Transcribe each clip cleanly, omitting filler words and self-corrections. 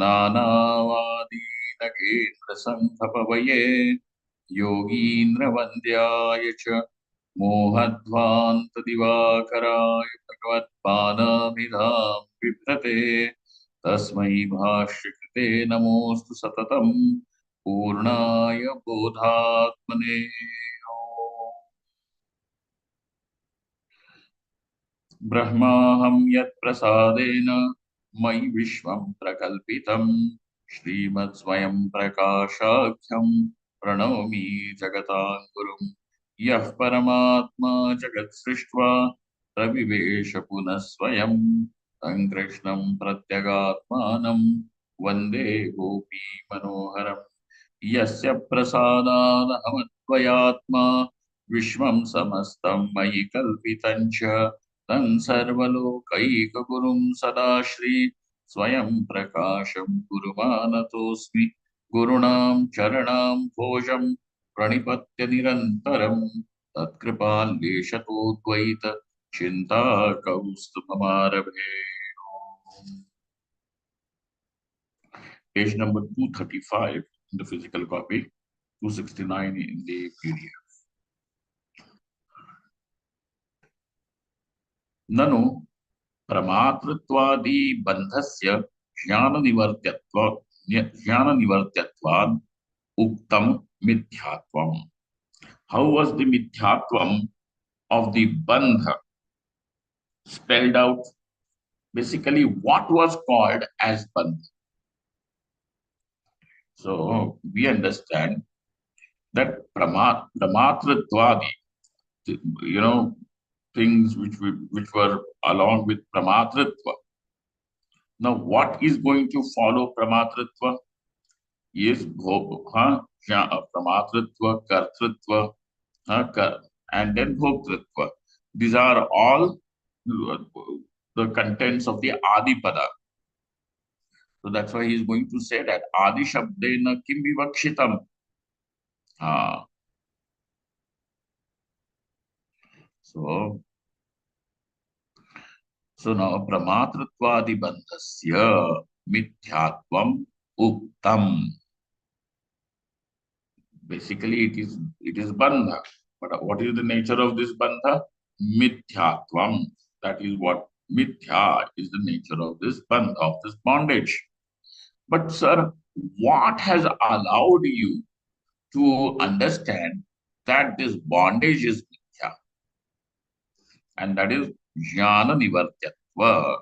नानावादीन केन्द्रसङ्घपवये योगीन्द्रवन्द्याय च मोहध्वान्तदिवाकराय भगवत्पादाभिधां बिभ्रते तस्मै भाष्यकृते नमोऽस्तु सततं पूर्णाय बोधात्मने। ब्रह्माहं यत्प्रसादेन मयि विश्वं प्रकल्पितं श्रीमत्स्वयं प्रकाशाख्यं प्रणौमि जगतां गुरुं यः परमात्मा जगत् सृष्ट्वा प्रविवेश पुनः स्वयं तं कृष्णं प्रत्यगात्मानं वन्दे गोपी मनोहरम् यस्य प्रसादादहमद्वयात्मा विश्वं समस्तं मयि कल्पितं च तं सर्वलोकैकगुरुं सदा श्री स्वयं प्रकाशं गुरुमानतोऽस्मि गुरूणां चरणां भोजं प्रणिपत्य निरन्तरं तत्कृपाल्लेशतोद्वैत चिन्ताकौस्तुभमारभे। Page number 235 in the physical copy, 269 in the PDF. ननु प्रमातृत्वादि बंधस्य ज्ञान निवर्त्यत्वात् उक्तम मिथ्यात्वम. How was the mithyatvam of the bandha spelled out? Basically, what was called as bandha? So we understand that pramatrutvadi, things which were along with pramatritva. Now, what is going to follow pramatritva is pramatritva, kartritva, and then bhoktritva. These are all the contents of the adipada. So that's why he is going to say that adi shabdena kim vivakshitam. So now pramatratvadi bandhasya mithyatvam uktam. Basically, it is bandha. But what is the nature of this bandha? Mithyatvam. That is what mithya is the nature of this bandha, of this bondage. But sir, what has allowed you to understand that this bondage is mithya? And that is jnana nivartyatva,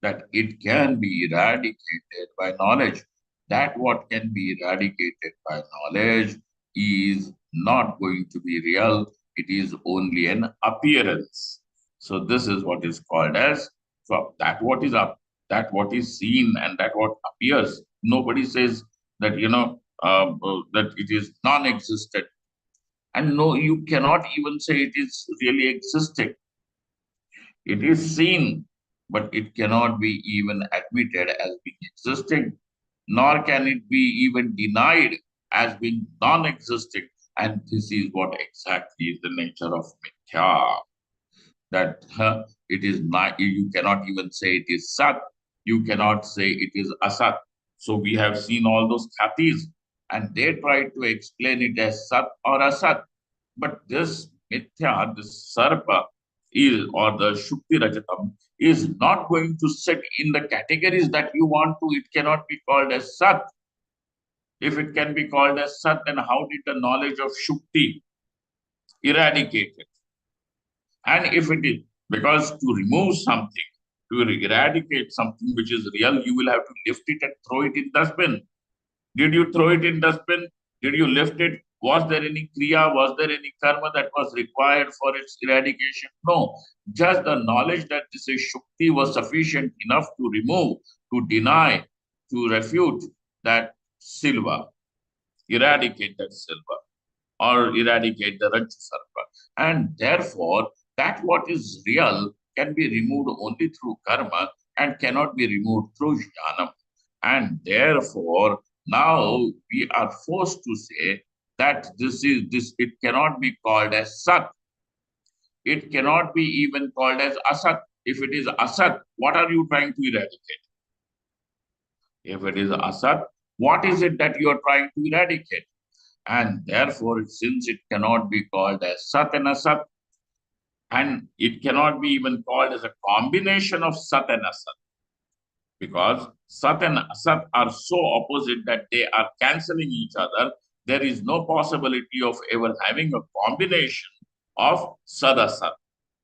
that it can be eradicated by knowledge. That what can be eradicated by knowledge is not going to be real. It is only an appearance. So this is what is called as, so that what is up, that what is seen and that what appears. Nobody says that, that it is non-existent. And no, you cannot even say it is really existing. It is seen, but it cannot be even admitted as being existing, nor can it be even denied as being non-existing. And this is what exactly is the nature of mithya. That it is not, you cannot even say it is sat, you cannot say it is asat. So we have seen all those khatis, and they try to explain it as sat or asat. But this mithya, this sarpa, is, or the Shukti Rajatam, is not going to sit in the categories that you want to. It cannot be called as Sat. If it can be called as Sat, then how did the knowledge of Shukti eradicate it? And if it is, because to remove something, to eradicate something which is real, you will have to lift it and throw it in dustbin. Did you throw it in dustbin? Did you lift it? Was there any kriya? Was there any karma that was required for its eradication? No. Just the knowledge that this is Shukti was sufficient enough to remove, to deny, to refute that silva, eradicate that silva, or eradicate the Rajasarva. And therefore, that what is real can be removed only through karma and cannot be removed through jnanam. And therefore, now we are forced to say that it cannot be called as sat. It cannot be even called as asat. If it is asat, what are you trying to eradicate? If it is asat, what is it that you are trying to eradicate? And therefore, since it cannot be called as sat and asat, and it cannot be even called as a combination of sat and asat, because sat and asat are so opposite that they are canceling each other. There is no possibility of ever having a combination of sad asat.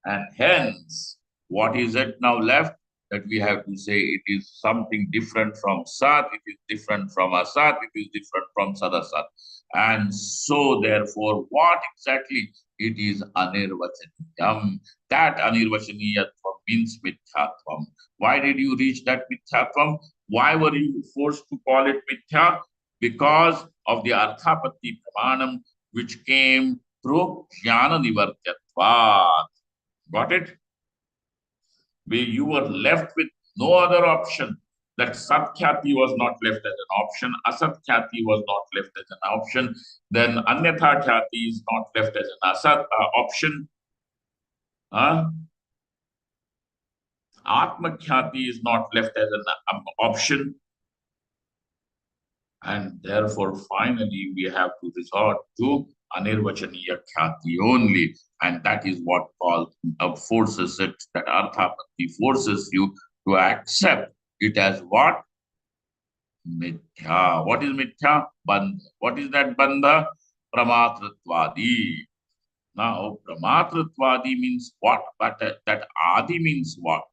And hence, what is it now left? That we have to say it is something different from Sat, it is different from Asat, it is different from Sadasat. And so, therefore, what exactly? It is Anirvachaniyam. That Anirvachaniyatvam means Mithyatvam. Why did you reach that Mithyatvam? Why were you forced to call it Mithya? Because of the Arthapatti Pramanam, which came through Jnana Nivartyatvat. Got it? Where you were left with no other option. That Satkhyati was not left as an option, Asatkyati was not left as an option, then Anyatha Khyati is not left as an Asat option. Atmakhyati is not left as an option. And therefore, finally, we have to resort to Anirvachaniya Khyati only. And that is what forces it, that Arthapatti forces you to accept it as what? Mithya. What is Mithya? Bandha. What is that Bandha? Pramatratvadi. Now, Pramatratvadi means what? But that Adi means what?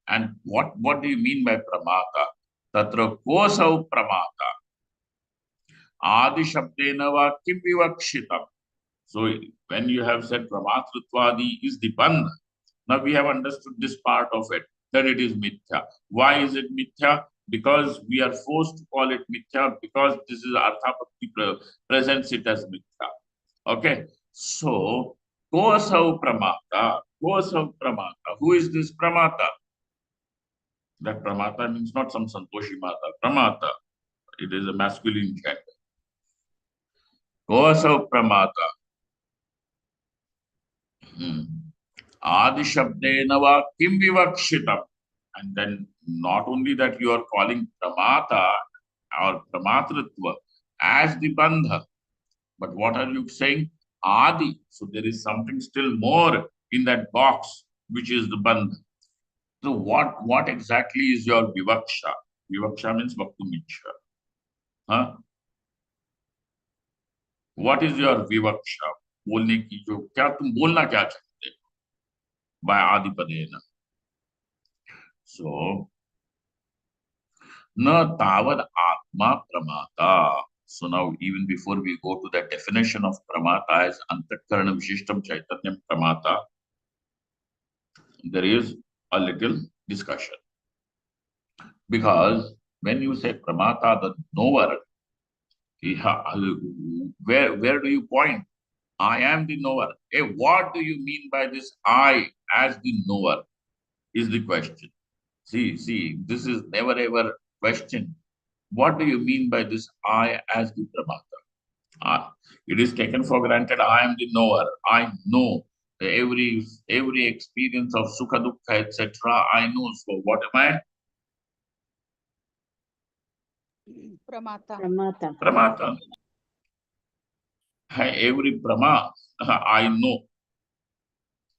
And what do you mean by Pramata? Tatra kosau Pramata. Adi Shabdena va kim vivakshitam. So when you have said Pramatratvadi is the Bandha, now we have understood this part of it, that it is Mithya. Why is it Mithya? Because we are forced to call it Mithya because this is Arthapatti presents it as Mithya. Okay. So, Kosau Pramata. Kosau Pramata. Who is this Pramata? That Pramata means not some Santoshi Mata. Pramata. It is a masculine gender. Kosau Pramata. Adi Shabdena va kim vivakshitam. And then not only that you are calling Pramata or Pramatratva as the Bandha, but what are you saying? Adi. So there is something still more in that box, which is the Bandha. So what exactly is your Vivaksha? Vivaksha means Vaktumicha. Huh? What is your Vivaksha? बोलने की जो क्या तुम बोलना क्या चाहते हो by Adipadena? So na tavad atma pramata. So now, even before we go to the definition of pramata as antakarana vishishtam chaitanyam pramata, there is a little discussion. Because when you say pramata, the knower, where do you point? I am the knower. Hey, what do you mean by this I as the knower? Is the question. See, this is never ever question. What do you mean by this I as the pramata? It is taken for granted. I am the knower. I know every experience of sukha dukkha etc. I know. So what am I? Pramata. Pramata. Every prama I know.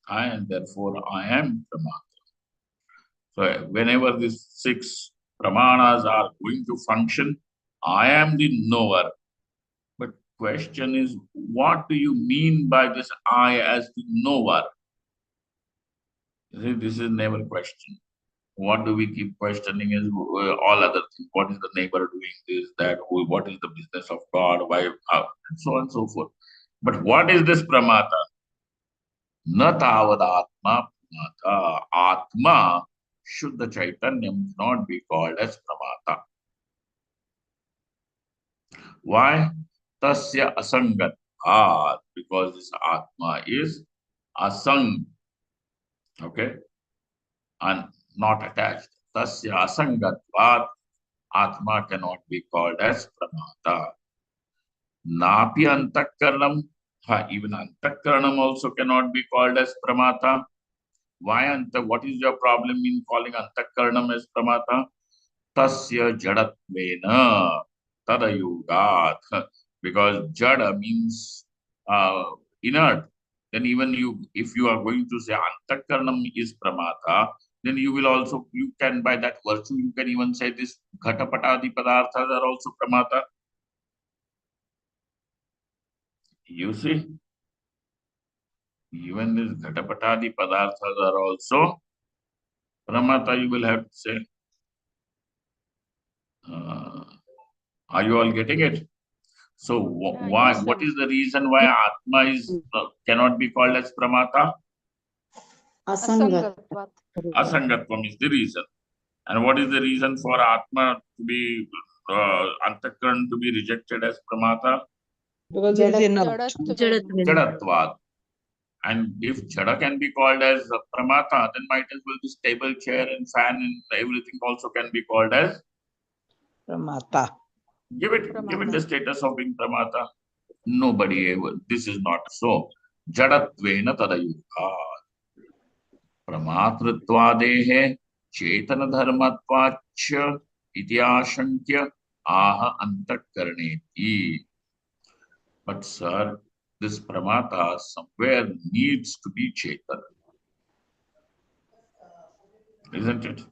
And therefore I am pramata. So whenever these six pramanas are going to function, I am the knower. But question is, what do you mean by this I as the knower? See, this is never question. What do we keep questioning is all other things. What is the neighbor doing this, that, what is the business of God, why, how, and so on and so forth. But what is this pramata? Na tavad atma pramata. Atma, Shuddha Chaitanyam, cannot be called as pramata. Why? Tasya asangat. Because this atma is asang. Okay? And not attached. Tasya asangatvat. Atma cannot be called as pramata. Napi antakaranam. Even antakaranam also cannot be called as pramata. Why anta? What is your problem in calling antakaranam as pramata? tasya jadattvena tadayugat. Because jada means inert. Then even if you are going to say antakaranam is pramata, then you can, by that virtue, you can even say this ghatapatadi padarthas are also pramata. You see, even this ghatapatadi padarthas are also pramata, you will have to say. Uh, are you all getting it? So why? Yes, What Swami. is the reason why Atma is cannot be called as pramata? Asangat. Asangatvat. Asangatvam is the reason. And what is the reason for Atma to be Antakaran to be rejected as pramata? Because it is enough. Jadatvam. Jadatvad. And if Jada can be called as pramata, then might as well this table, chair, and fan and everything also can be called as. Pramata. Give it the status of being pramata. Nobody ever. This is not so. Jadatvena tadayuka. प्रमातृत्वादेः चेतनधर्मत्वाच्च इति आशंक्य आह अंतःकरणेति. But sir, this pramata somewhere needs to be chetan, isn't it?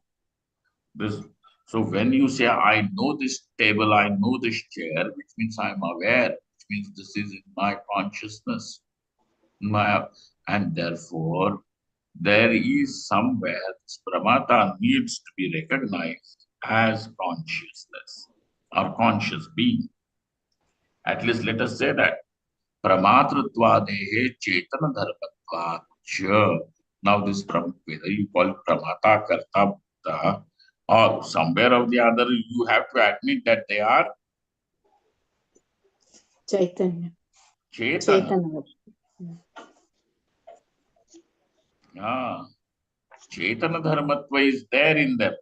This. So when you say, I know this table, I know this chair, which means I'm aware, which means this is in my consciousness, and therefore there is somewhere this pramata needs to be recognized as consciousness or conscious being. At least let us say that. Pramatritvadehe chetana dharmatvacha. Now this, whether you call it pramata, karta, bhukta, or somewhere or the other, you have to admit that they are Chaitanya. chetana. Chaitanya. Ah, chetana dharmatva is there in them.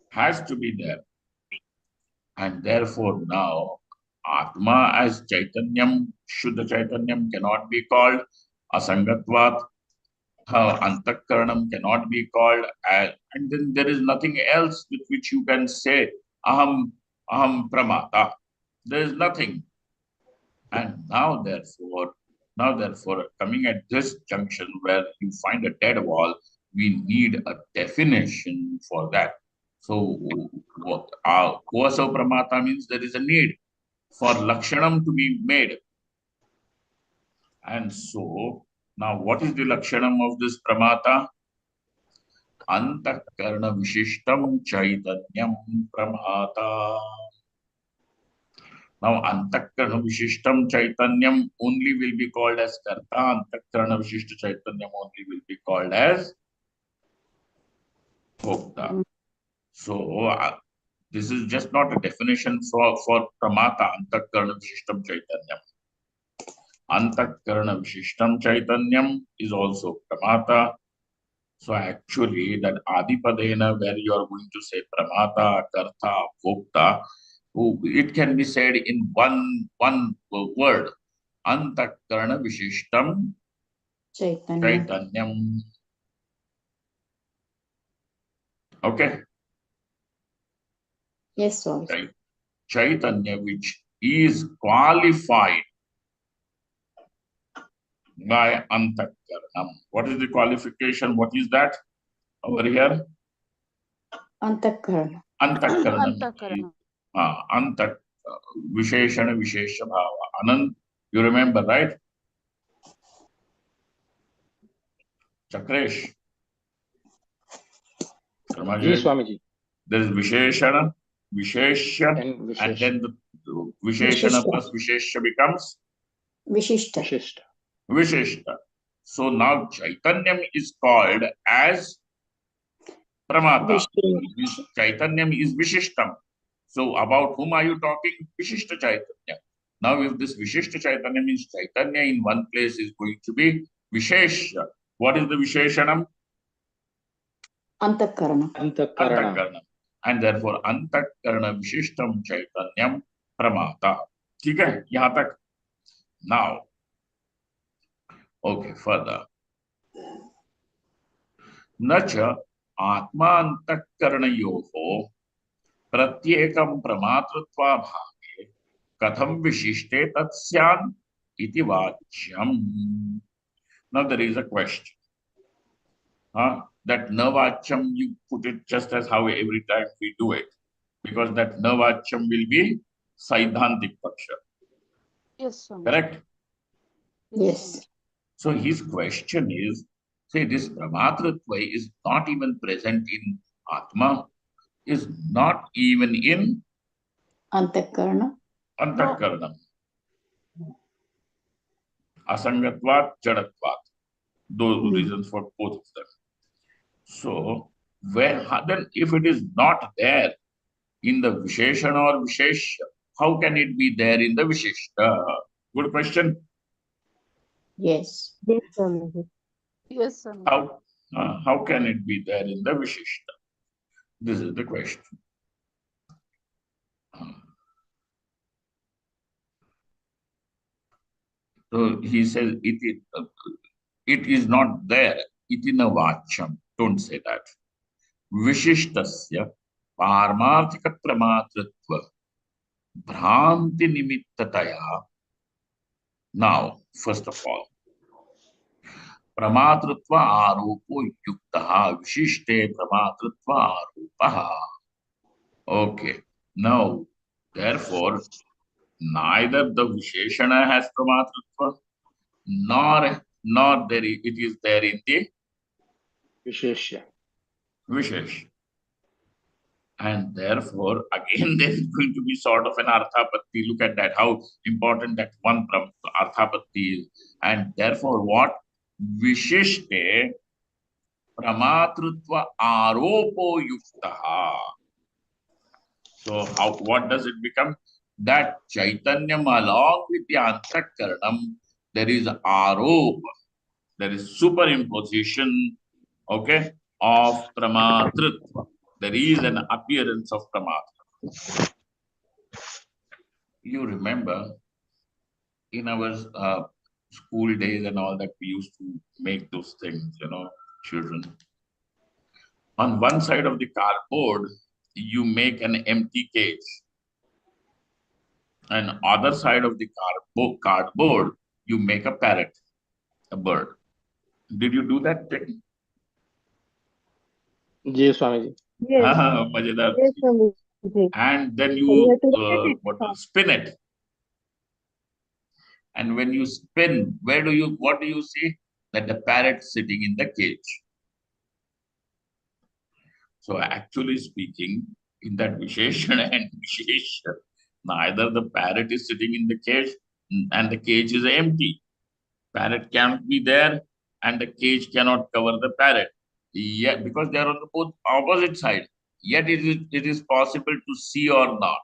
Has to be there. And therefore now, Atma as Chaitanyam, Shuddha Chaitanyam cannot be called Asangatvat, Antakaranam cannot be called, and then there is nothing else with which you can say Aham Pramata. There is nothing. And now therefore, coming at this junction where you find a dead wall, we need a definition for that. So what Kovasav Pramata means there is a need for Lakshanam to be made. And so now what is the Lakshanam of this Pramata? Antakarna Vishishtam Chaitanyam Pramata. Now, Antakarana Vishishtam Chaitanyam only will be called as Karta. Antakarana Vishishta Chaitanyam only will be called as Bhokta. So, this is just not a definition for Pramata, Antakarana Vishishtam Chaitanyam. Antakarana Vishishtam Chaitanyam is also Pramata. So, actually, that Adipadena, where you are going to say Pramata, Karta, Bhokta, it can be said in one word. Antakarana Vishishtam Chaitanyam. Okay. Yes, Swami. Chaitanya, which is qualified by Antakaranam. What is the qualification? What is that over here? Antakarana. Antakaranam is Antakaranam. Antak Visheshana Vishesha Bhava. Anand, you remember, right? Chakresh. Ji, Swamiji. There is Visheshana, Vishesha, and then the Visheshana plus Vishesha becomes Vishishta. Vishishta. Visheshta. So now Chaitanyam is called as Pramata. This Chaitanyam is Vishishtam. So about whom are you talking? Vishishta Chaitanya. Now if this Vishishta Chaitanya means Chaitanya in one place is going to be Vishesha. What is the Visheshanam? Antakarana. Antakarana. And therefore Antakarana Vishishtam Chaitanyam Pramata. ठीक है यहाँ तक. Now, okay, further. Nacha आत्मा अंतःकरणयोः प्रत्येकं प्रमातृत्वाभावे कथं विशिष्टे तत्स्यान् इति वाच्यम्. Now there is a question. That navacham, you put it just as how every time we do it, because that navacham will be Saidhantik Paksha. Yes, Swami. Correct? Yes. So his question is, say this Pramatratva is not even present in Atma, is not even in Antakarana. Antakaranam. Asangatvat, Jadatvat. Those reasons for both of them. So, then if it is not there in the Visheshana or Vishesha, how can it be there in the Vishishta? Good question. Yes. Yes, Swamiji. Yes, Swami. How can it be there in the Vishishta? This is the question. So he says it is not there. Iti na vacham. Don't say that. Vishishtasya parmarthika pramatritva bhranti nimittataya. Now, first of all, प्रमातृत्व आरोपो युक्तः विशिष्टे प्रमातृत्व आरोपः. Okay. Now, therefore, neither the Visheshana has pramatritva, nor it is there in the Visheshya. Vishesh. And therefore, again, there is going to be sort of an Arthapatti. Look at that, how important that one Arthapatti is. And therefore, what? Vishishte Pramatritva Aropo Yuktaha. So, what does it become? That Chaitanyam along with the Antakaranam, there is Aropa, there is superimposition, okay, of Pramatritva. There is an appearance of Pramatritva. You remember in our school days and all that, we used to make those things, children. On one side of the cardboard, you make an empty cage. And other side of the cardboard, you make a parrot, a bird. Did you do that thing? Ji, Swamiji. Yes, Majedar. yes, Swamiji. And then You you have to look at it. spin it. And when you spin, what do you see? That the parrot sitting in the cage. So actually speaking, in that Visheshana and Vishesha, neither the parrot is sitting in the cage and the cage is empty. Parrot can't be there and the cage cannot cover the parrot. Yet, because they are on the both opposite side. Yet it is possible to see or not.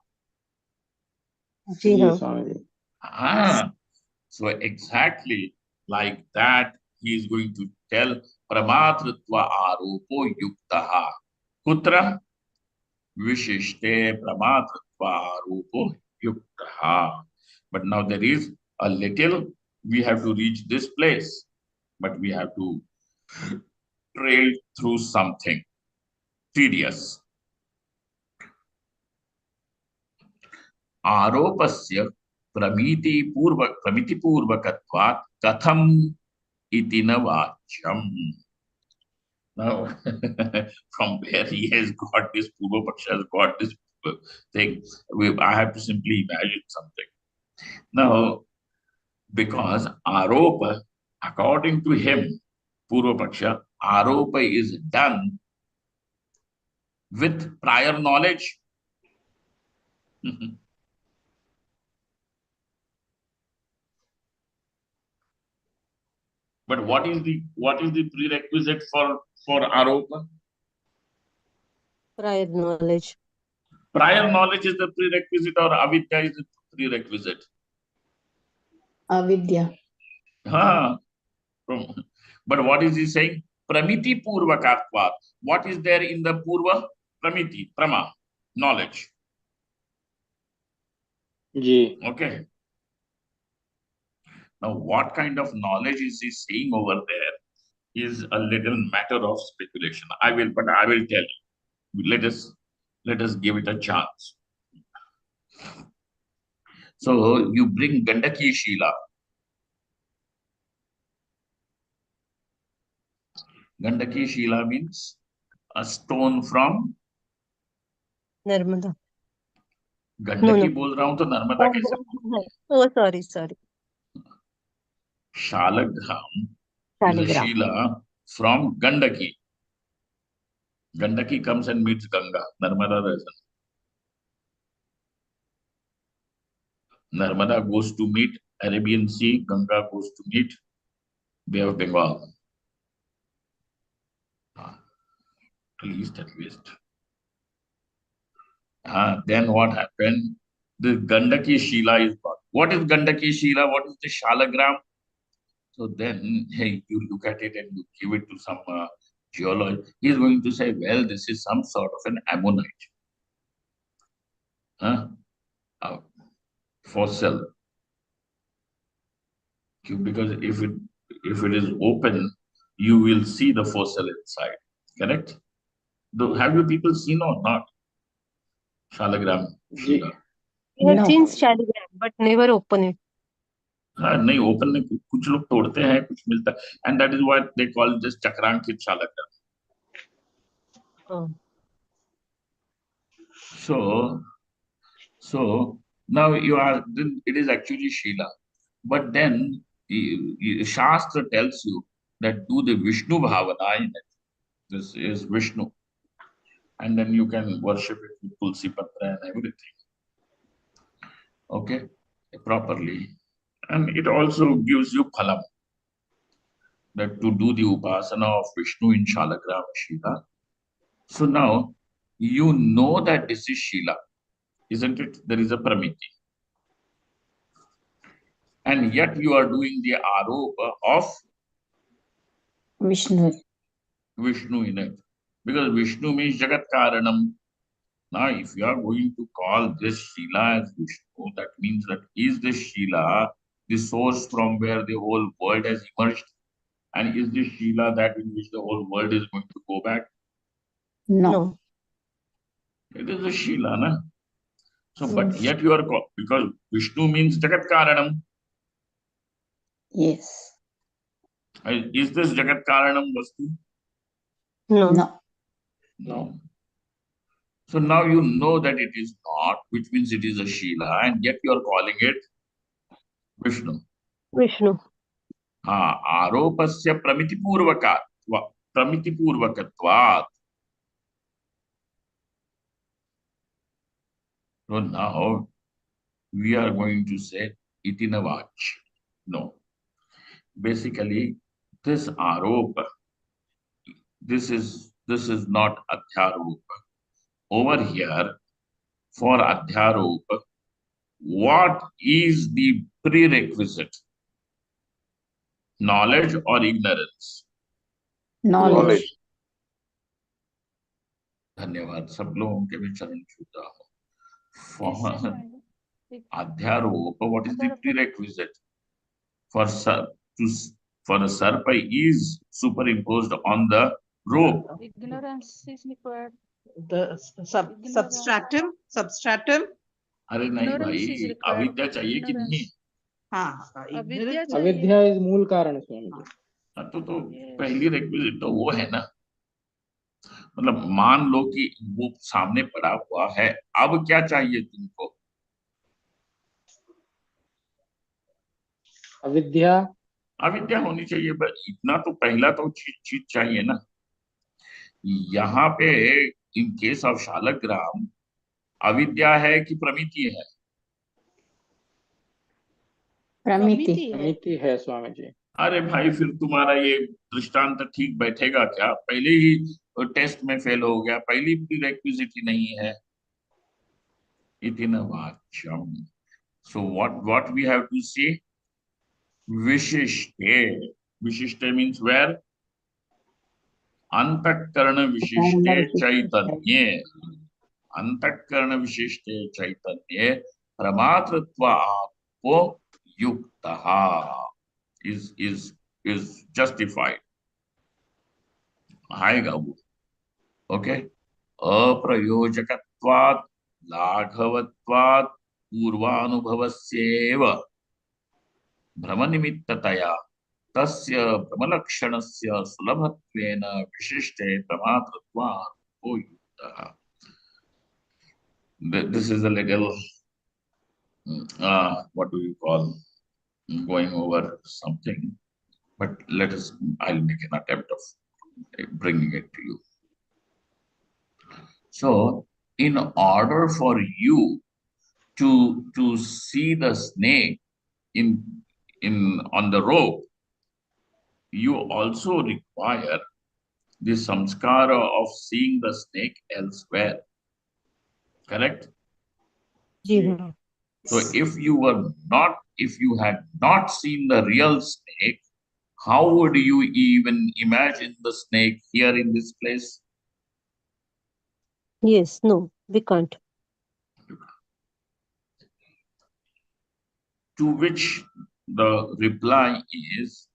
Ji, Ji, हाँ. Swamiji. So exactly like that, he is going to tell Pramatritva Aropo Yuktaha. Kutra Vishishte Pramatritva Aropo Yuktaha. But now there is a little, we have to reach this place, but we have to trail through something tedious. Aropasya pramiti-purvakatvat katham iti na vachyam. Now, from where he has got this, Purva Paksha has got this thing, I have to simply imagine something. Now, because Aropa, according to him, Purva Paksha, Aropa is done with prior knowledge. But what is the prerequisite for Aropa? Prior knowledge. Prior knowledge is the prerequisite or avidya is the prerequisite? Avidya. But what is he saying? Pramiti purvakatvat. What is there in the purva? Pramiti, prama, knowledge. Ji. Okay. Now, what kind of knowledge is he saying over there? is a little matter of speculation. I will tell you. Let us give it a chance. So you bring Gandaki Shila. Gandaki Shila means a stone from Narmada. Gandaki No. बोल रहा हूं तो नर्मदा कैसे बोलूं? Oh, sorry. Shalagram is a Shaligram. Shila from Gandaki. Gandaki comes and meets Ganga. Narmada doesn't. Narmada goes to meet Arabian Sea. Ganga goes to meet Bay of Bengal. At least. Then what happened? The Gandaki Shila is brought. What is Gandaki Shila? What is the Shalagram? So then, hey, you look at it and you give it to some geologist. He's going to say, well, this is some sort of an ammonite. A fossil. Because if it is open, you will see the fossil inside. Correct? Have you people seen or not? Shalagram ji Shila. We have No. seen Shaligram, but never open it. हाँ नहीं open में कुछ लोग तोड़ते हैं कुछ मिलता है and that is what they call this chakrankita Shalagram. Oh. So now you are it is actually Shila, but then Shastra tells you that do the Vishnu Bhavana in it. This is Vishnu, and then you can worship it with Tulsi Patra and everything. Okay, properly, and it also gives you phalam. That to do the upasana of Vishnu in Shalagram Shila. So now you know that this is Shila, isn't it? There is a Pramiti. And yet you are doing the aropa of Vishnu. Vishnu in it. Because Vishnu means Jagat Karanam. Now, if you are going to call this Shila as Vishnu, that means that is this Shila the source from where the whole world has emerged? And is this Shila that in which the whole world is going to go back? No. No. It is a Shila, na? So, but yet you are because Vishnu means Jagat Karanam. Yes. Is this Jagat Karanam Vastu? No. No. No. So now you know that it is not, which means it is a Shila, and yet you are calling it Vishnu. Vishnu. Aropasya pramitipurvakatvat. So now we are going to say itinavach. No. Basically, this aropa, this is not adhyaropa. Over here, for adhyaropa, what is the prerequisite? Knowledge or ignorance? Knowledge. धन्यवाद सब लोगों के भी चरण छूता हो. For Yes, yes, adhyaropa, what is the prerequisite for for the sarpa is superimposed on the rope? Ignorance is required. The substratum. अरे नहीं Ignorance भाई is required. अविद्या चाहिए कि नहीं? हाँ, अविद्या ignorance. चाहिए. अविद्या इज मूल कारण स्वामी जी. तो पहली रिक्विजिट तो वो है ना. मतलब मान लो कि वो सामने पड़ा हुआ है, अब क्या चाहिए तुमको? अविद्या होनी चाहिए, बस इतना तो पहला तो चीज चाहिए ना. यहाँ पे इन केस ऑफ शालग्राम अविद्या है कि प्रमिति है? प्रमिति है स्वामी जी. अरे भाई फिर तुम्हारा ये दृष्टांत ठीक बैठेगा क्या? पहले ही टेस्ट में फेल हो गया, पहली प्रीरेक्विजिट ही नहीं है. इतना वाच्यम. So what we have to see? Vishishte. Vishishte means where? Antakarana Vishishte Chaitanye. Antakarana Vishishte Chaitanye Pramatratva Apo Yuktaha is justified. आएगा वो. Okay. अप्रयोजकत्वात् लाघवत्वात् पूर्वानुभवस्येव भ्रमनिमित्ततया तस्य भ्रमलक्षणस्य सुलभत्वेन विशिष्टे प्रमातृत्वात् युक्तः. This is a little what do you call going over something, but I'll make an attempt of bringing it to you. So in order for you to see the snake in on the rope, you also require the samskara of seeing the snake elsewhere. Correct? जी हाँ. So if you had not seen the real snake, how would you even imagine the snake here in this place? Yes, no, we can't. To which the reply is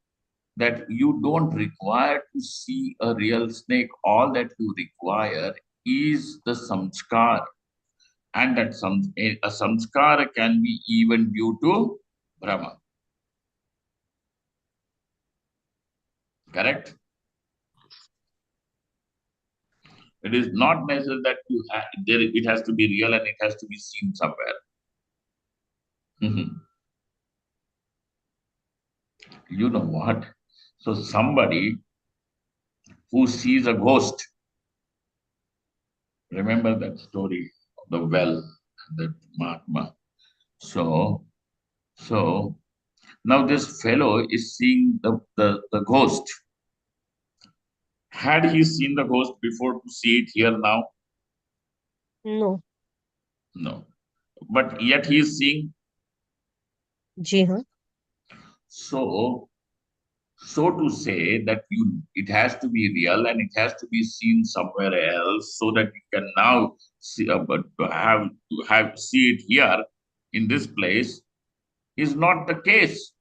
that you don't require to see a real snake. All that you require is the samskar. And that a samskara can be even due to Brahma. Correct? It is not necessary that it has to be real and it has to be seen somewhere. You know what? So somebody who sees a ghost, remember that story of the well and the Mahatma. So now this fellow is seeing the ghost. Had he seen the ghost before to see it here now? No. No. But yet he is seeing. जी हाँ. So to say that it has to be real and it has to be seen somewhere else so that you can now see, but to see it here in this place is not the case.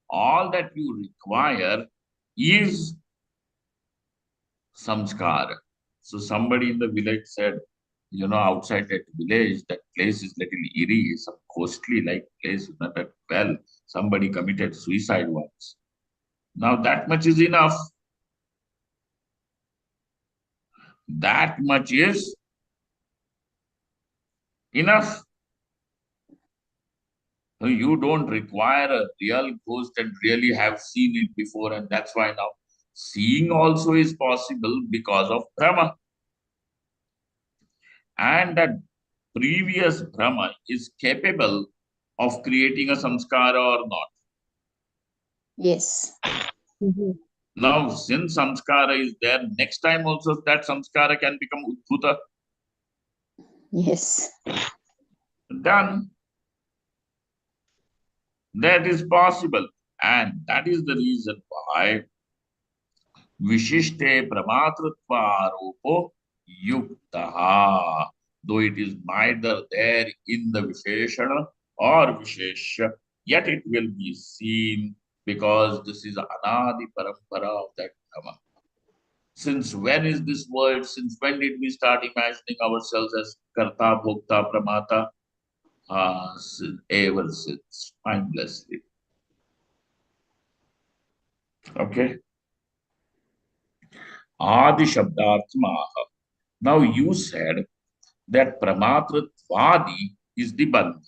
All that you require is samskar. So somebody in the village said, outside that village, that place is little eerie, some ghostly like place, that well, somebody committed suicide once. Now that much is enough. That much is enough. So you don't require a real ghost and really have seen it before, and that's why now seeing also is possible because of Brahma. And that previous Brahma is capable of creating a samskara or not. Yes. Now, since samskara is there, next time also that samskara can become udbhuta. Yes. Done. That is possible. And that is the reason why Vishishte Pramatratva Aropo Yuktaha. Though it is neither there in the Visheshana or Vishesha, yet it will be seen because this is Anadi Parampara of that Brahma. Since when is this world? Since when did we start imagining ourselves as Karta, Bhokta, Pramata? Ever since, mindlessly. Okay. Adi Shabdarthamaha. Now you said that Pramatratvadi is the Bandha.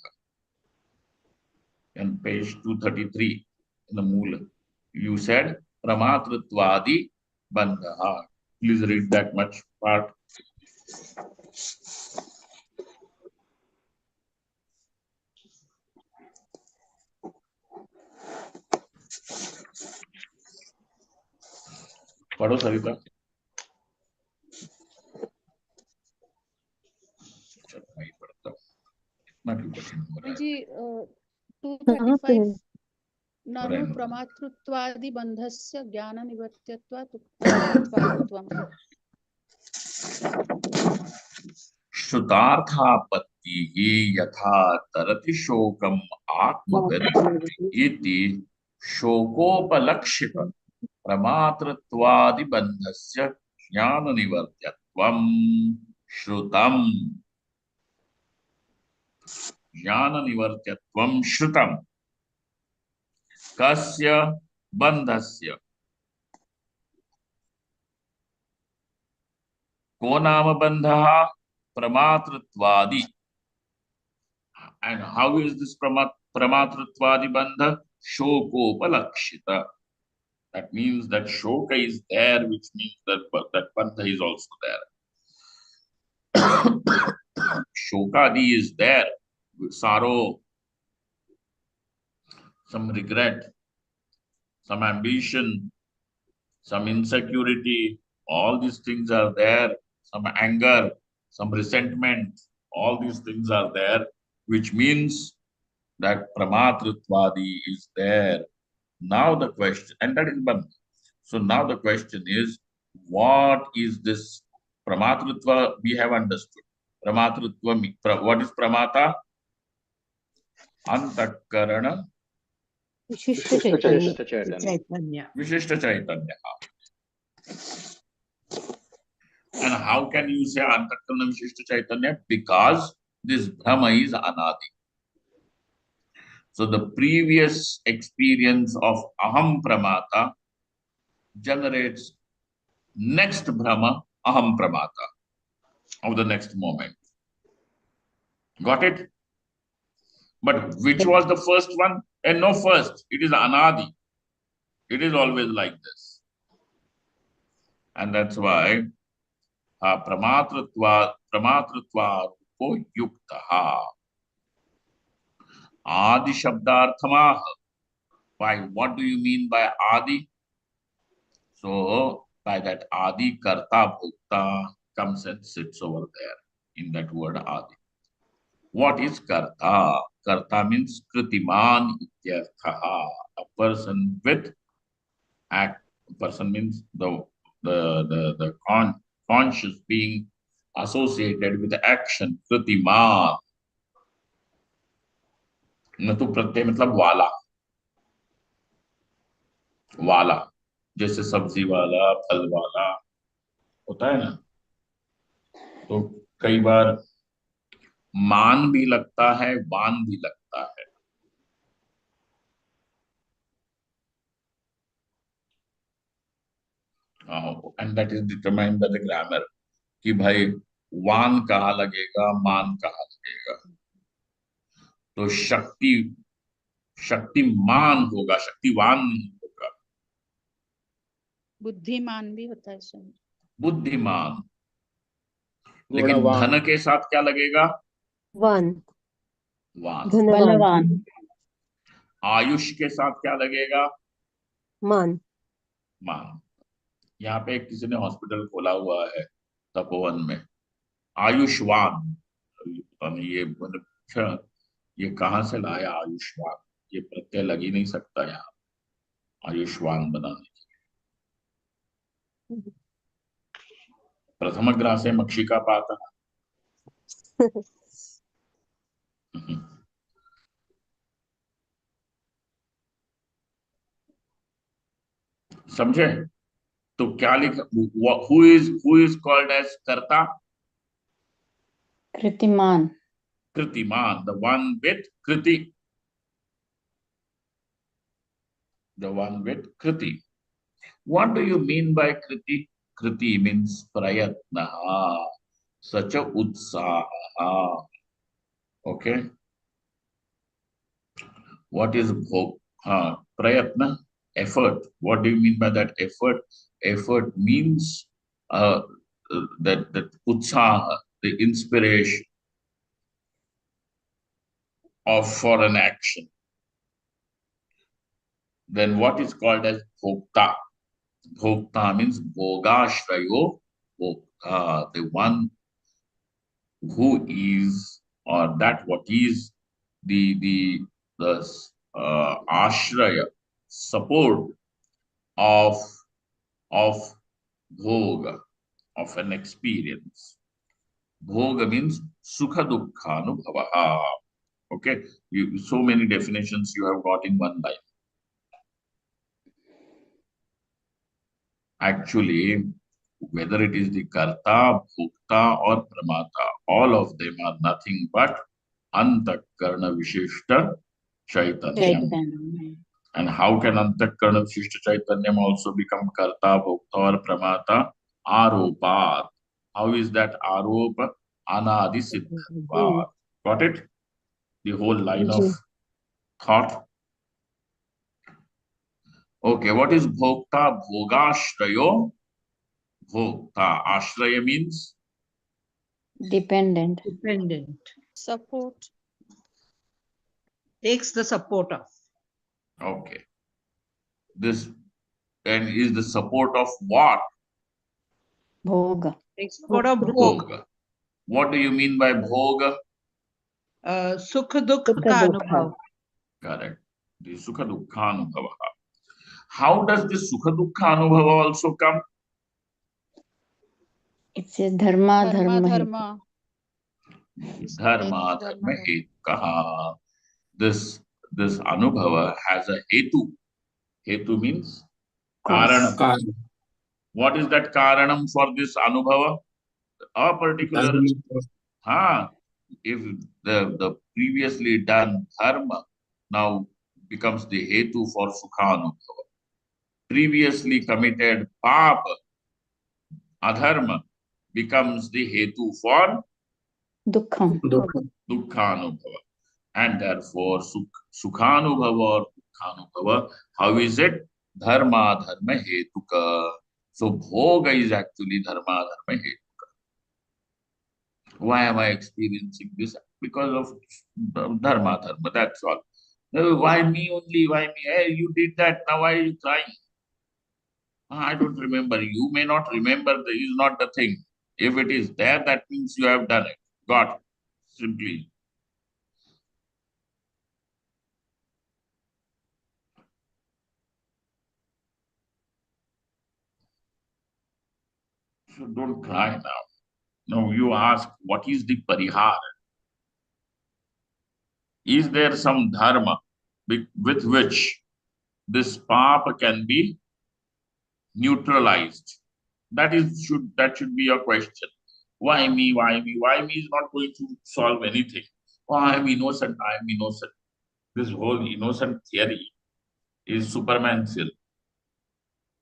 On page 233 in the Moola. You said Pramatratvadi Bandha. Please read that much part. पढ़ो सरिता. चलो मैं ही पढ़ता हूँ. इतना क्यों कठिन हो रहा है? जी कहाँ पे 235 है? ननु प्रमातृत्वादि बंधस्य ज्ञान निवर्त्यत्वात् उक्तत्वादित्वम्. श्रुतार्थापत्तिः यथा तरति शोकम् आत्मवत् इति शोकोपलक्षित प्रमातृत्वादिबन्धस्य Jnana nivartyatvam shrutam. Jnana nivartyatvam shrutam. Kasya bandhasya. Ko nama bandha pramatrtvadi. And how is this pramatrtvadi bandha? Shokopalakshita. That means that shoka is there, which means that bandha is also there. Shokadi is there, sorrow, some regret, some ambition, some insecurity, all these things are there, some anger, some resentment, all these things are there, which means that pramatritvadi is there. Now the question, and that is bandha. So now the question is, what is this pramatritva we have understood? Pramatritva, what is pramata? Antakarana Vishishta Chaitanya. Vishishta Chaitanya. Chaitanya. Vishishta Chaitanya. And how can you say Antakarana Vishishta Chaitanya? Because this Brahma is Anadi. So the previous experience of Aham Pramata generates next Brahma Aham Pramata of the next moment. Got it? But which was the first one? And no first. It is Anadi. It is always like this. And that's why Pramatritva Rupo Yuktaha. Adi Shabdarthamaha. Why? What do you mean by Adi? So, by that Adi Karta Bhukta comes and sits over there in that word Adi. What is Karta? Karta means Kritiman Ityarthaha. A person with act. Person means the conscious being associated with action. Kritiman. नतु प्रत्यय मतलब वाला वाला जैसे सब्जी वाला फल वाला होता है ना तो कई बार मान भी लगता है वान भी लगता है and that is determined by the grammar कि भाई वान कहाँ लगेगा मान कहाँ लगेगा तो शक्तिमान होगा शक्तिवान नहीं होगा बुद्धिमान भी होता है सर। बुद्धिमान लेकिन गुणवान। धन के साथ क्या लगेगा One. वान Dhanavan. बलवान आयुष के साथ क्या लगेगा Man. मान यहाँ पे किसी ने हॉस्पिटल खोला हुआ है तपोवन में आयुष्मान पता नहीं ये मतलब अच्छा, ये कहाँ से लाया आयुष्मान ये प्रत्यय लग ही नहीं सकता यहाँ आयुष्मान बनाने के लिए प्रथम ग्रासे मक्षिका पाता समझे तो क्या लिखा who is called as karta kritiman kritiman the one with kriti the one with kriti what do you mean by kriti kriti means prayatna such a utsaha okay what is prayatna effort what do you mean by that effort means that utsaha the inspiration of for an action then what is called as bhokta bhokta means bhogashrayo bhokta the one who is or that what is the ashraya support of of bhoga of an experience bhoga means sukha dukkha anubhava okay so many definitions you have got in one line actually whether it is the karta, bhokta or pramata, all of them are nothing but antakarna vishishta chaitanyam. And how can antakarna vishishta chaitanyam also become karta, bhokta or pramata? Aropat. How is that aropa? Anadi siddhatvat. Got it? The whole line of thought. Okay, what is bhokta? Bhogashrayo. Bhokta. Ashraya means Dependent. Dependent. Support. Takes the support of. okay. This and is the support of what? Bhoga. Takes support of bhog. Bhoga. What do you mean by bhoga? Sukha dukha ka anubhav. Correct. The sukha dukkha anubhava. How does this sukha dukkha anubhava also come? It says dharma, Dharma, dharma. dharma. Dharma, dharma, hetukaha. This anubhava has a hetu. Hetu means Cause. karanam. What is that karanam for this anubhava? A particular. If the previously done dharma now becomes the hetu for sukha anubhava. Previously committed papa, adharma, becomes the hetu for Dukkham. dukkhanubhava. And therefore, sukhanubhava or dukkhanubhava, how is it? Dharma, dharma, hetuka. So, bhoga is actually dharma, dharma, hetuka. Why am I experiencing this? Because of dharma, dharma, that's all. Why me only? Why me? Hey, you did that, now why are you crying? I don't remember. You may not remember, that is not the thing. If it is there, that means you have done it. Got it. Simply. So don't cry now. Now you ask, what is the parihara? Is there some dharma with which this papa can be neutralized? That should be your question. Why me? Why me? Why me is not going to solve anything. Oh, I am innocent. I am innocent. This whole innocent theory is Superman film.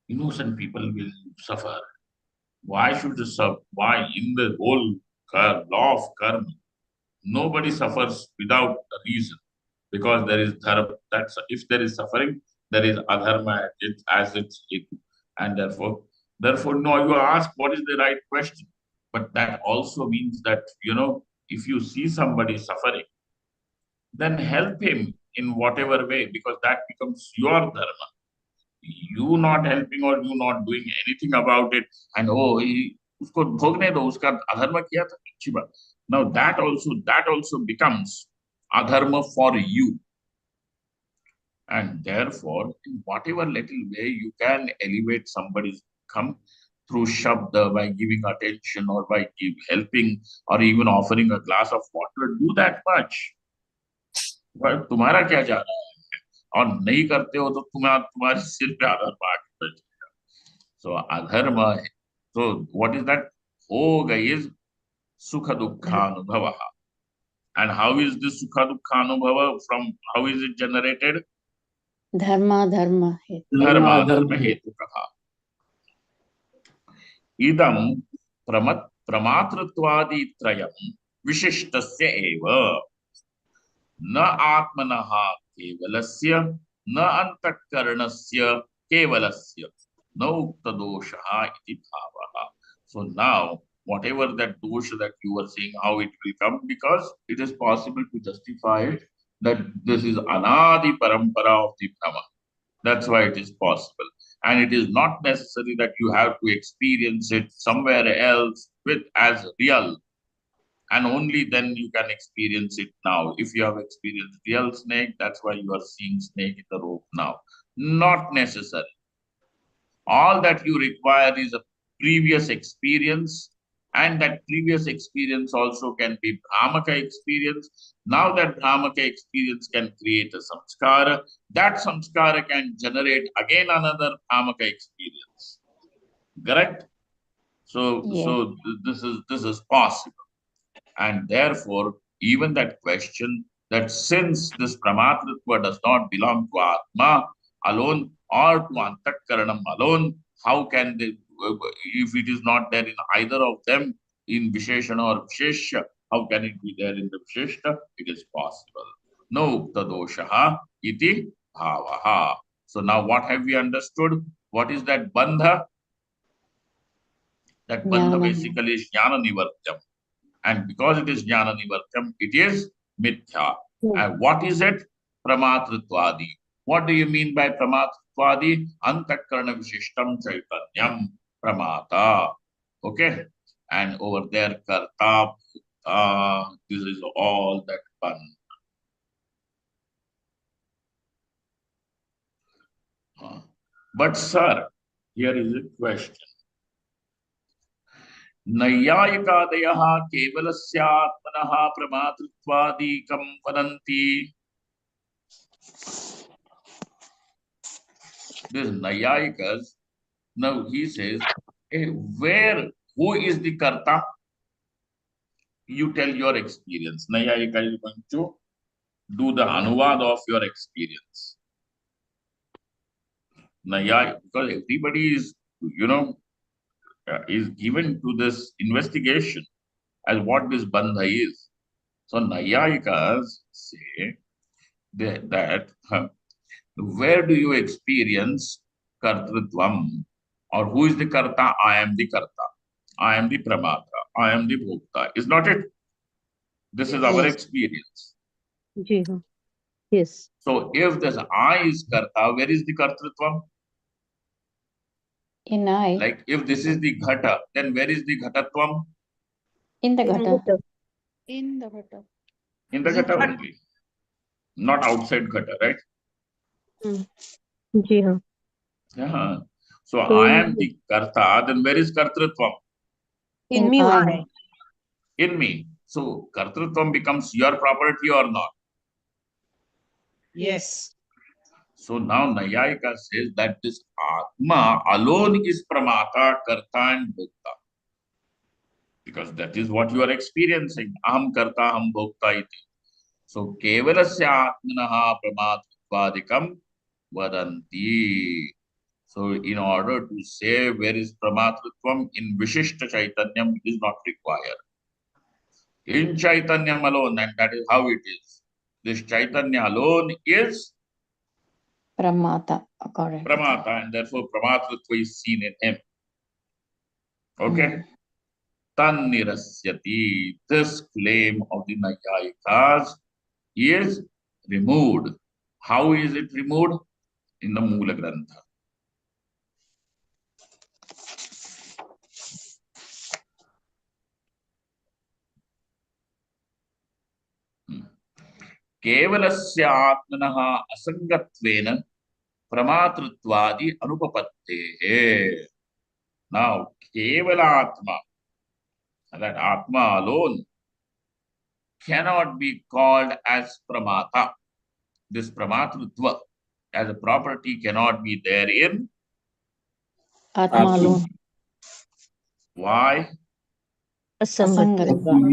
Innocent people will suffer. Why should they suffer? Why in the whole law of karma, nobody suffers without a reason, because there is dharma. That's if there is suffering, there is adharma as its hetu, and therefore, no. You ask what is the right question, but that also means that if you see somebody suffering, then help him in whatever way, because that becomes your dharma. You not helping or you not doing anything about it, and usko bhogne do, uska adharma kiya tha, achhi baat. Now that also becomes adharma for you, and therefore in whatever little way you can elevate somebody's come through shabda, by giving attention or by helping or even offering a glass of water, do that much. But तुम्हारा क्या जा रहा है, और नहीं करते हो तो तुम्हारे सिर पे अधर्म आके बैठेगा. So adharma. So what is that? Bhoga is sukha dukkha anubhava. And how is this sukha dukkha anubhava from? How is it generated? Dharma, dharma. Dharma, dharma hetukaha. Idam pramatrtvadi trayam vishishtasya eva. न आत्मनः केवलस्य न अंतःकरणस्य केवलस्य न उक्तदोषः इति भावः. So now whatever that dosha that you were saying, how it will come, because it is possible to justify it that this is anadi parampara of the Brahma. That's why it is possible, and it is not necessary that you have to experience it somewhere else with as real, and only then you can experience it now. If you have experienced real snake, that's why you are seeing snake in the rope now. Not necessary. All that you require is a previous experience, and that previous experience also can be Brahmaka experience. Now that Brahmaka experience can create a samskara, that samskara can generate again another Brahmaka experience. Correct? Yeah. This is possible. And therefore, even that question that since this Pramatritva does not belong to Atma alone or to Antakaranam alone, how can they, if it is not there in either of them, in Visheshana or Vishesha, how can it be there in the Visheshta? It is possible. No Uktadoshaha iti bhavaha. So now what have we understood? What is that bandha? That bandha Jnana. basically is jnana nivartyam. And because it is jnana nivartyam, it is mithya. And what is it? Pramatrittvadi. What do you mean by pramatrittvadi? Antakarana vishishtam chaitanyam pramata. Okay? And over there, karta, this is all that one. But sir, here is a question. नैयायिकादयः केवलस्यात्मनः प्रमातृत्वादिकं वदन्ति. This Naiyayikas, now he says, who is the karta? You tell your experience. Naiyayika is going to do the anuvad of your experience. Because everybody is, is given to this investigation as what this bandha is. So Naiyayikas say that where do you experience kartritvam? Or who is the karta? I am the karta. I am the pramata. I am the bhokta. Is not it? This is our Yes. experience. जी हाँ. Yes. So if this I is karta, where is the kartritvam? In I. Like if this is the ghata, then where is the ghatatvam? In the In ghata. the In the ghata. In the ghata only. Not outside ghata, right? जी हाँ. Yeah. So So I am the karta, then where is kartritvam? in me I. only. In me. So kartritvam becomes your property or not? Yes. So now Nayayika says that this Atma alone is Pramata, Karta and Bhokta. Because that is what you are experiencing. Aham Karta, Aham Bhokta iti. So Kevalasya Atmanaha Pramatvadikam Vadanti. So in order to say where is Pramatritvam in Vishishta Chaitanyam, it is not required. In Chaitanyam alone, and that is how it is. This Chaitanya alone is Pramata. According to them. Pramata, and therefore Pramatritva is seen in him. Okay? Tan nirasyati. This claim of the Nayayikas is removed. How is it removed? In the Mula Grantha. केवलस्य आत्मनः असंगत्वेन प्रमातृत्वादि अनुपपत्तेः. Now, kevala atma, that atma alone cannot be called as pramata. This pramatritva as a property cannot be there in Atma alone. why? असंगत.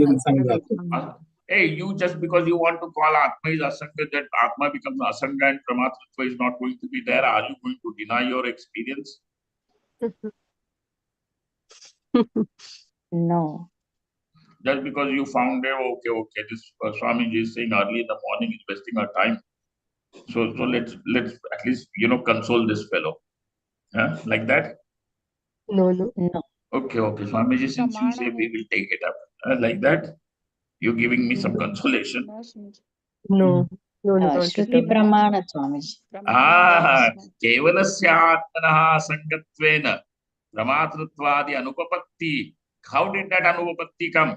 Hey, you just because you want to call Atma is Asanga, that Atma becomes Asanga and Pramatritva is not going to be there, are you going to deny your experience? No. Just because you found okay, this Swamiji is saying early in the morning is wasting our time. So let's at least console this fellow. Huh? Like that? No, no. No. Okay, Swamiji, since you say we will take it up. Like that? You're giving me some consolation. No, Swamiji. No. No, not at Shruti all. Pramana, Swamiji. Kevalasya atmanaha sangatvena pramatrutvadi anupapatti. How did that anupapatti come?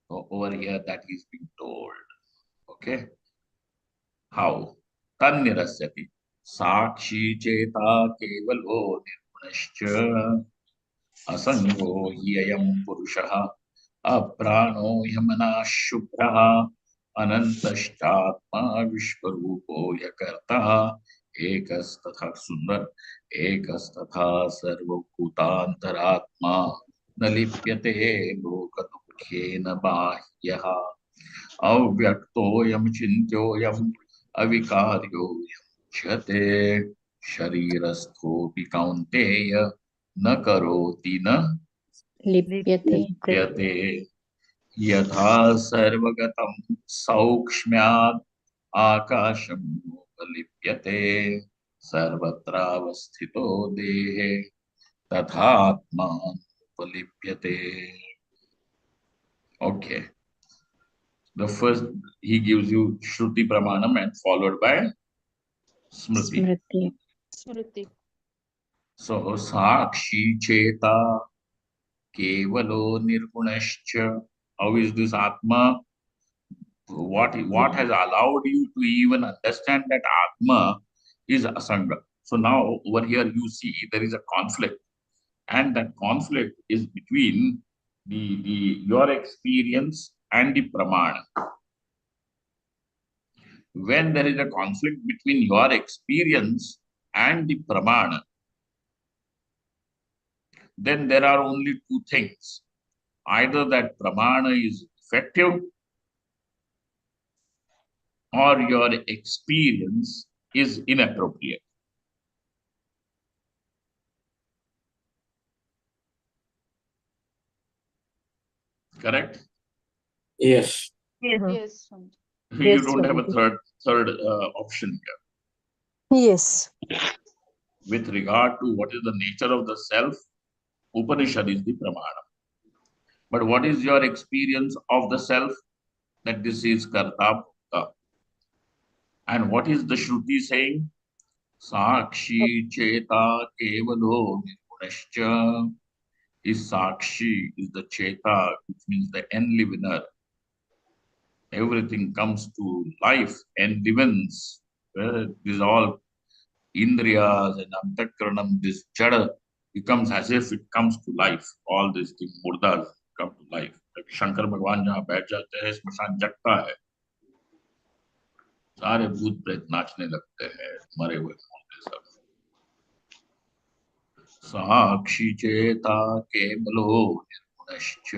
Over here that is being told. Okay. How? Tannirasyati. Sakshi cheta kevalo nirgunascha asango hiyayam purushaha aprano yamana shubhraha anantashtatma vishwarupo yakartaha एकस्तथा सुंदर एकस्तथा सर्वभूतान्तरात्मा न लिप्यते लोकदुःखेन बाह्यः अव्यक्तोऽयं चिन्त्योऽयम् अविकार्योऽयं उच्यते शरीरस्थोऽपि कौन्तेय न करोति न लिप्यते लिप्यते यथा सर्वगतं सौक्ष्म्यात् आकाशं नोपलिप्यते सर्वत्रावस्थितो देहे तथात्मानुपलिप्यते. Okay. The first, he gives you Shruti Pramanam and followed by Smriti. Smriti Smriti. So, Sakshi Cheta Kevalo Nirgunascha. How is this Atma? What has allowed you to even understand that Atma is Asanga? So now over here you see there is a conflict, and that conflict is between your experience and the Pramana. When there is a conflict between your experience and the Pramana, then there are only two things. Either that Pramana is effective or your experience is inappropriate. Correct? Yes. Yes, Swamiji. You Yes, don't have a Swamiji. third option here. Yes. With regard to what is the nature of the self, Upanishad is the Pramana. But what is your experience of the self? That this is Karta Bhokta. And what is the Shruti saying? Sakshi Cheta Kevalo Nirgunascha. Is Sakshi, is the Cheta, which means the enlivener. Everything comes to life and livens. These all Indriyas and Antakaranam, this Jada becomes as if it comes to life. All these things, murdas, come to life. Shankar भगवान जहाँ बैठ जाते हैं स्मशान जगता है, सारे भूत प्रेत नाचने लगते हैं, मरे हुए होंगे सब. साक्षी चेता केवलो निर्गुणश्च.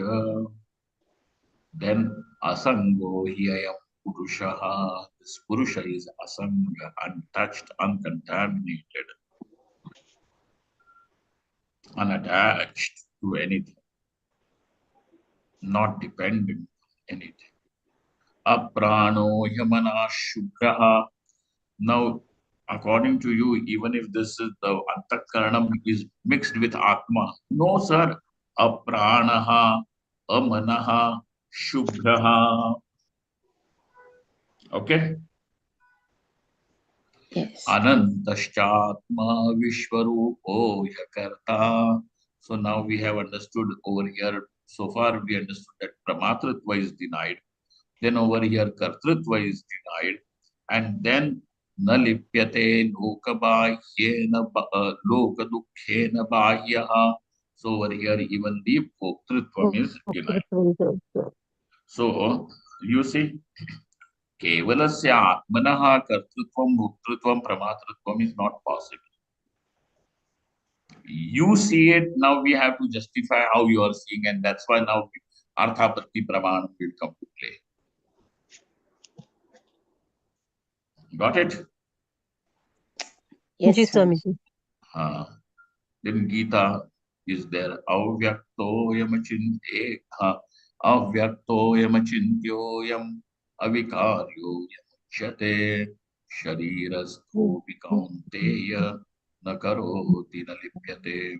Then asango hiyayam purushaha. This purusha is asanga, untouched, uncontaminated, unattached to anything, not dependent on anything. Aprano yamana shukraha. Now, according to you, even if this is the antakaranam is mixed with atma, no sir. Apranaha, amanaha, shubhraha. Okay. yes Anantaschatma Vishwarupo Yakarta. So now we have understood over here, so far we understood that Pramatritva is denied. Then over here Kartritva is denied. And then Nalipyate Lokabahyena Lokadukkhena Bahyaha. So over here even the Bhoktritvam is denied. So you see, Kevalasya Atmanaha Kartrutvam Bhoktritvam Pramatritvam is not possible. You see it, now we have to justify how you are seeing, and that's why now Arthapatti Praman will come to play. Got it? yes Ji, Swamiji. Then Gita is there. Avyaktoyamachintyoyam avikaryo yamuchyate sharirasthopi kaunteya na karoti na lipyate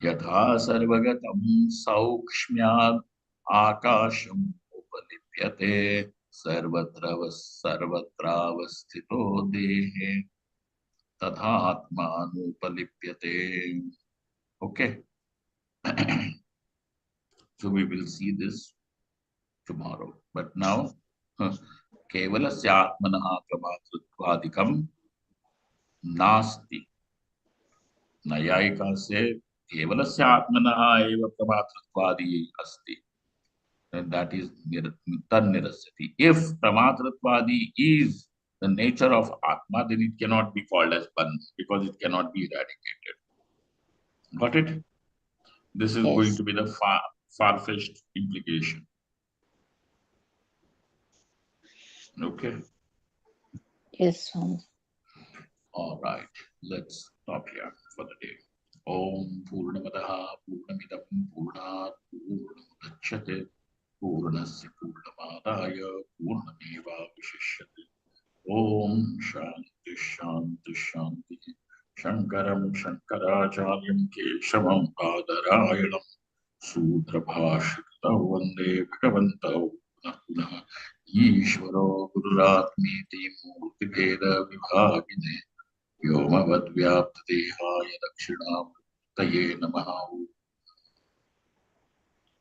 yatha sarvagatam saukshmyad akasham upalipyate sarvatravasthito dehe तथा आत्मानुपलिप्यते. Okay. So we will see this tomorrow. But now, केवलस्य आत्मनः प्रमातृत्वादिकं नास्ति. नैयायिका से केवलस्य आत्मनः एव प्रमातृत्वादि अस्ति. And that is tannirasyati. If pramatrutvadi is the nature of Atma, then it cannot be called as Bandha because it cannot be eradicated. Got it? This is going Yes. to be the far-fetched implication. Okay. Yes, Swami. All right. Let's stop here for the day. Om Purnamadaha Purnamidam Purnat Purnamudachyate Purnasya Purnamadaya Purnameva Vishishyate. Om Shanti Shanti Shanti. Shankaram Shankaracharyam Keshavam Adarayanam Sutrabhashita Vande Bhagavantau Punah Punah Ishvaro Gururatmiti Murtibheda Vibhagine Vyomavadvyaptadehaaya Dakshinamurtaye Namaha